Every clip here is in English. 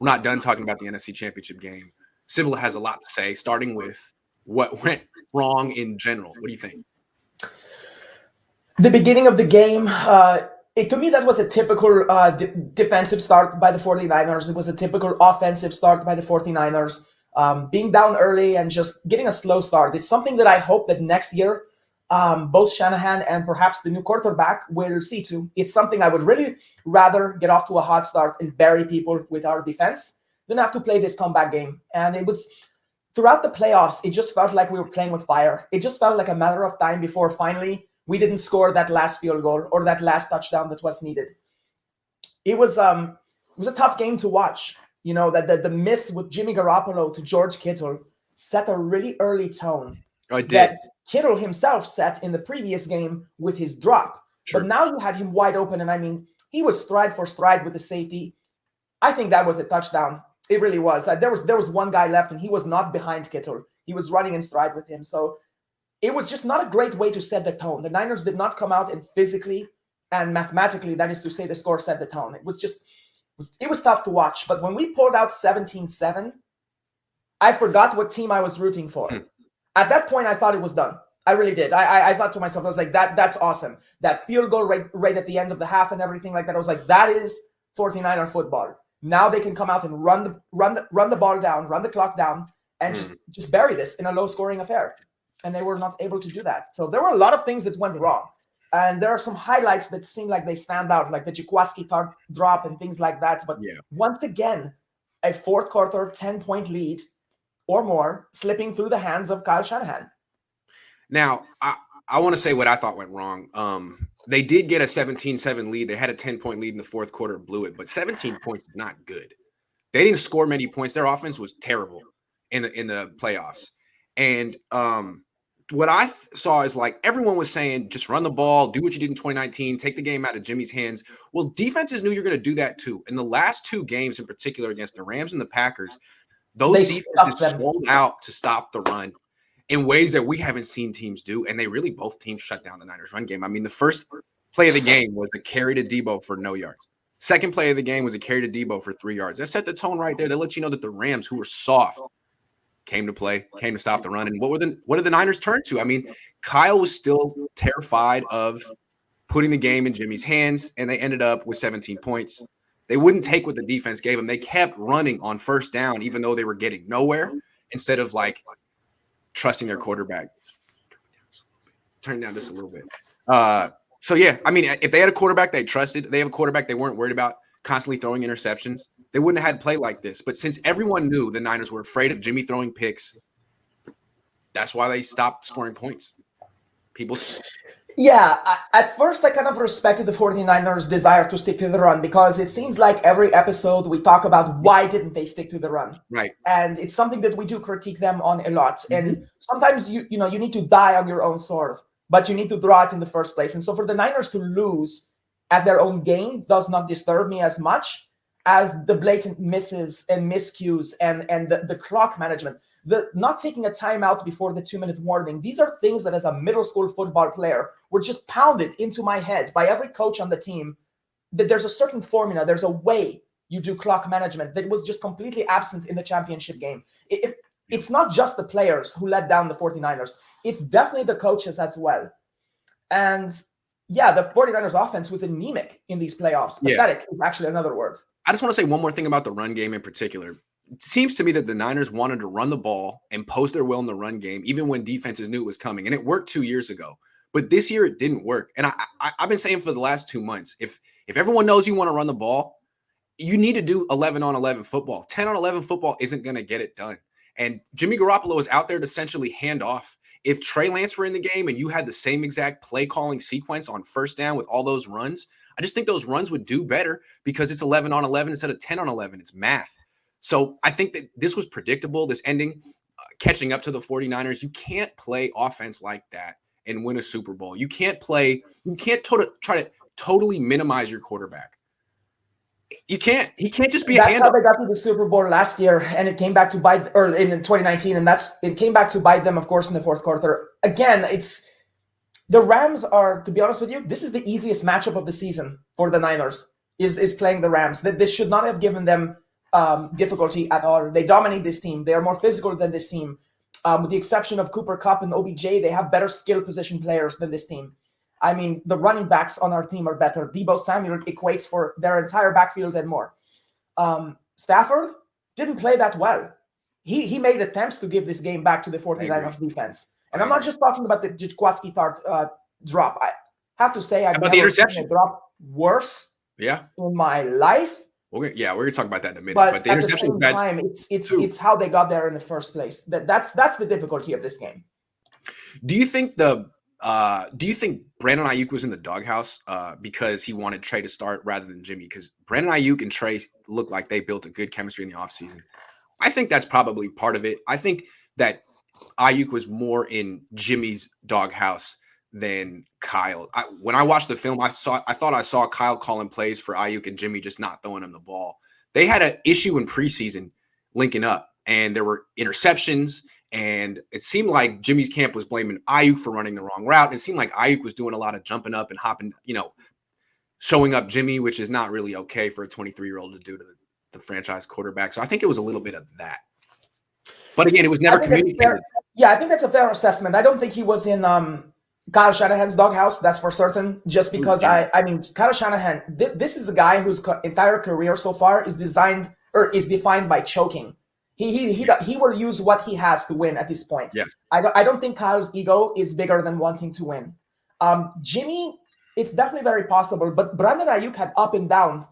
we're not done talking about the NFC Championship game. Sybilla has a lot to say, starting with what went wrong in general. What do you think? The beginning of the game, to me, that was a typical defensive start by the 49ers. It was a typical offensive start by the 49ers. Being down early and just getting a slow start. It's something that I hope that next year, both Shanahan and perhaps the new quarterback will see to. It's something I would really rather get off to a hot start and bury people with our defense than have to play this comeback game. And it was throughout the playoffs, it just felt like we were playing with fire. It just felt like a matter of time before finally we didn't score that last field goal or that last touchdown that was needed. It was a tough game to watch. You know, that the miss with Jimmy Garoppolo to George Kittle set a really early tone that Kittle himself set in the previous game with his drop. Sure. But now you had him wide open, and I mean, he was stride for stride with the safety. I think that was a touchdown. It really was. There was one guy left, and he was not behind Kittle. He was running in stride with him. So it was just not a great way to set the tone. The Niners did not come out and physically and mathematically, that is to say, the score set the tone. It was tough to watch. But when we pulled out 17-7, I forgot what team I was rooting for. At that point, I thought it was done. I really did. I thought to myself, I was like, that's awesome. That field goal right at the end of the half and everything like that. I was like, that is 49er football. Now they can come out and run the ball down, run the clock down, and just bury this in a low-scoring affair. And they were not able to do that. So there were a lot of things that went wrong. And there are some highlights that seem like they stand out, like the Jaquaski drop and things like that. But once again, a fourth quarter 10-point lead or more slipping through the hands of Kyle Shanahan. Now, I want to say what I thought went wrong. They did get a 17-7 lead. They had a 10-point lead in the fourth quarter, blew it. But 17 points is not good. They didn't score many points. Their offense was terrible in the playoffs. And what I saw is like everyone was saying, just run the ball, do what you did in 2019, take the game out of Jimmy's hands. Well, defenses knew you're going to do that too. In the last two games in particular against the Rams and the Packers, those defenses sold out to stop the run in ways that we haven't seen teams do. And both teams shut down the Niners run game. I mean, the first play of the game was a carry to Debo for no yards. Second play of the game was a carry to Debo for 3 yards. That set the tone right there. They let you know that the Rams, who were soft, came to play, came to stop the run. And what did the Niners turn to? I mean, Kyle was still terrified of putting the game in Jimmy's hands, and they ended up with 17 points. They wouldn't take what the defense gave them. They kept running on first down, even though they were getting nowhere, instead of like trusting their quarterback. Turn down just a little bit. So yeah, I mean, if they had a quarterback they trusted, they have a quarterback they weren't worried about constantly throwing interceptions, they wouldn't have had play like this. But since everyone knew the Niners were afraid of Jimmy throwing picks, that's why they stopped scoring points. At first I kind of respected the 49ers' desire to stick to the run, because it seems like every episode we talk about why didn't they stick to the run. Right. And it's something that we do critique them on a lot. Mm-hmm. And sometimes you need to die on your own sword, but you need to draw it in the first place. And so for the Niners to lose at their own game does not disturb me as much as the blatant misses and miscues and the clock management. The not taking a timeout before the 2-minute warning. These are things that as a middle school football player were just pounded into my head by every coach on the team, that there's a certain formula, there's a way you do clock management that was just completely absent in the championship game. It's not just the players who let down the 49ers. It's definitely the coaches as well. And yeah, the 49ers offense was anemic in these playoffs. Pathetic is actually another word. I just want to say one more thing about the run game in particular. It seems to me that the Niners wanted to run the ball and post their will in the run game, even when defenses knew it was coming. And it worked 2 years ago. But this year it didn't work. And I've been saying for the last 2 months, if everyone knows you want to run the ball, you need to do 11-on-11 football. 10-on-11 football isn't going to get it done. And Jimmy Garoppolo is out there to essentially hand off. If Trey Lance were in the game and you had the same exact play calling sequence on first down with all those runs, I just think those runs would do better because it's 11-on-11 instead of 10-on-11. It's math. So I think that this was predictable, this ending, catching up to the 49ers. You can't play offense like that and win a Super Bowl. You can't try to totally minimize your quarterback. You can't. He can't just be a hand. That's how they got to the Super Bowl last year, and it came back to bite, or in 2019, and it came back to bite them, of course, in the fourth quarter. Again, the Rams are, to be honest with you, this is the easiest matchup of the season for the Niners, is playing the Rams. This should not have given them difficulty at all. They dominate this team. They are more physical than this team. With the exception of Cooper Kupp and OBJ, they have better skill position players than this team. I mean, the running backs on our team are better. Deebo Samuel equates for their entire backfield and more. Stafford didn't play that well. He made attempts to give this game back to the 49ers defense. And I'm not just talking about the Jaquaski drop. I have to say I've never seen a drop worse in my life. We're going to talk about that in a minute. But the at the same time, it's how they got there in the first place. That's the difficulty of this game. Do you think Brandon Ayuk was in the doghouse because he wanted Trey to start rather than Jimmy? Because Brandon Ayuk and Trey look like they built a good chemistry in the offseason. I think that's probably part of it. I think that Ayuk was more in Jimmy's doghouse than Kyle. When I watched the film, I thought I saw Kyle calling plays for Ayuk and Jimmy just not throwing him the ball. They had an issue in preseason linking up, and there were interceptions, and it seemed like Jimmy's camp was blaming Ayuk for running the wrong route. And it seemed like Ayuk was doing a lot of jumping up and hopping, showing up Jimmy, which is not really okay for a 23-year-old to do to the franchise quarterback. So I think it was a little bit of that. But again, it was never communicated. I think that's a fair assessment. I don't think he was in Kyle Shanahan's doghouse, that's for certain, just because I mean, Kyle Shanahan, this is a guy whose entire career so far is defined by choking. He will use what he has to win at this point. Yes. I don't think Kyle's ego is bigger than wanting to win. Jimmy, it's definitely very possible, but Brandon Ayuk had up and down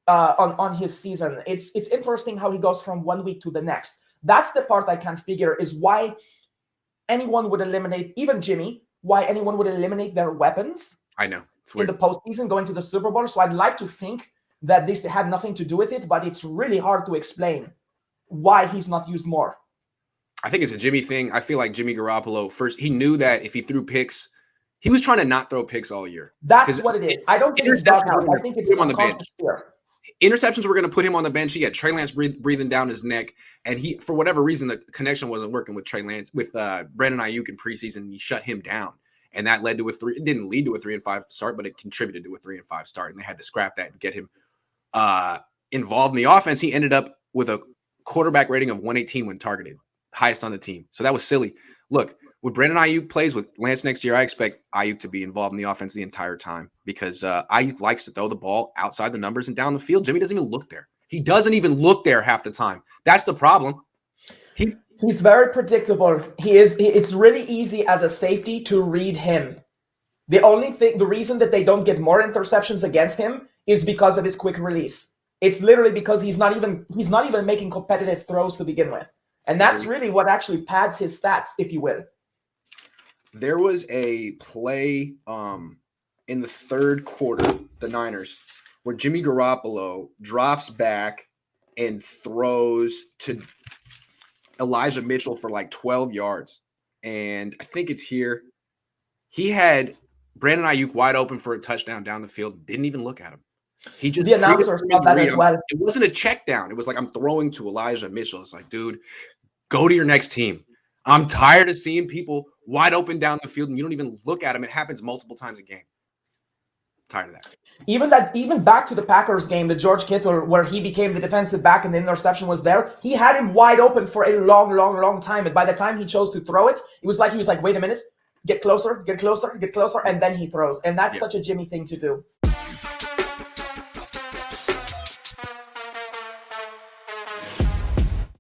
on his season. It's interesting how he goes from one week to the next. That's the part I can't figure is why anyone would eliminate, even Jimmy, why anyone would eliminate their weapons. I know. It's in weird. the postseason going to the Super Bowl. So I'd like to think that this had nothing to do with it, but it's really hard to explain why he's not used more. I think it's a Jimmy thing. I feel like Jimmy Garoppolo, first, he knew that if he threw picks, he was trying to not throw picks all year. That's what it is. I don't think it's doghouse. I think it's on the bench. Interceptions were going to put him on the bench. He had Trey Lance breathing down his neck, and he, for whatever reason, the connection wasn't working with Trey Lance, with Brandon Ayuk in preseason. He shut him down, and that led to it didn't lead to a 3-5 start, but it contributed to a 3-5 start, and they had to scrap that and get him involved in the offense. He ended up with a quarterback rating of 118 when targeted, highest on the team. So that was silly. Look, when Brandon Ayuk plays with Lance next year, I expect Ayuk to be involved in the offense the entire time because Ayuk likes to throw the ball outside the numbers and down the field. Jimmy doesn't even look there. He doesn't even look there half the time. That's the problem. He's very predictable. It's really easy as a safety to read him. The reason that they don't get more interceptions against him is because of his quick release. It's literally because he's not even making competitive throws to begin with. And that's really what actually pads his stats, if you will. There was a play in the third quarter, the Niners, where Jimmy Garoppolo drops back and throws to Elijah Mitchell for like 12 yards. And I think it's here. He had Brandon Ayuk wide open for a touchdown down the field, didn't even look at him. He just the announcer saw that as well. It wasn't a check down. It was like, I'm throwing to Elijah Mitchell. It's like, dude, go to your next team. I'm tired of seeing people wide open down the field and you don't even look at them. It happens multiple times a game. Tired of that. Even back to the Packers game, the George Kittle, where he became the defensive back and the interception was there, he had him wide open for a long time. And by the time he chose to throw it, he was like, wait a minute, get closer, and then he throws. And that's such a Jimmy thing to do.